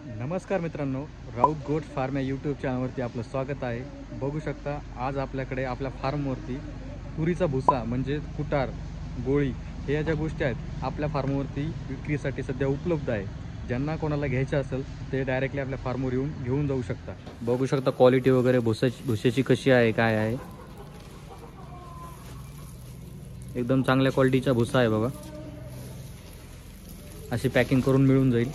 नमस्कार मित्रांनो, Raut goat farm या यूट्यूब चॅनलवरती आपलं स्वागत आहे। बघू शकता आज आपल्याकडे आपल्या फार्मवरती तुरीचा भुसा म्हणजे कुटार, गोळी हे या ज्या गोष्टी आहेत आपल्या फार्मवरती विक्रीसाठी सध्या उपलब्ध आहे। ज्यांना कोणाला घ्यायचं असेल ते डायरेक्टली आपल्या फार्मवर येऊन घेऊन जाऊ शकता। बघू शकता क्वालिटी वगैरे भुसाची कशी आहे, काय आहे। एकदम चांगल्या क्वालिटीचा भुसा आहे बघा। अशी पॅकिंग करून मिळून जाईल।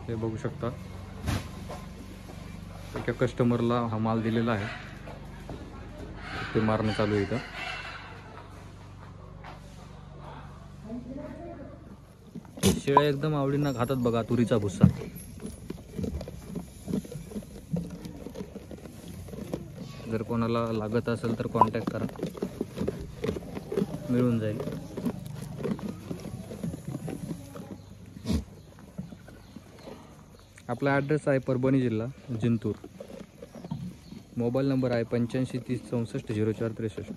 हे बघू शकता एका कस्टमरला हा माल दिलेला आहे, ते मारणं चालू आहे इथं। शेळ्या एकदम आवडीनं खातात बघा तुरीचा भुसा। जर कोणाला लागत असेल तर कॉन्टॅक्ट करा, मिळून जाईल। आपला ॲड्रेस आहे परभणी जिल्हा जिंतूर। मोबाईल नंबर आहे 85 30 64 04 63।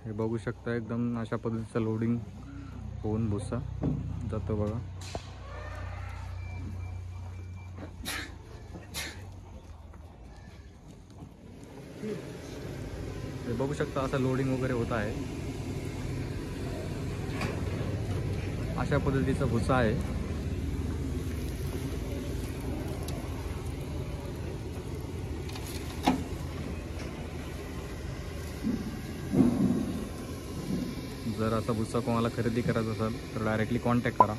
हे बघू शकता एकदम अशा पद्धतीचं लोडिंग होऊन भुसा जातो बघा। हे बघू शकता असं लोडिंग वगैरे होत आहे। अशा पद्धतीचा भुसा आहे। जर असा भुसा कोणाला खरेदी करायचा असेल तर डायरेक्टली कॉन्टॅक्ट करा।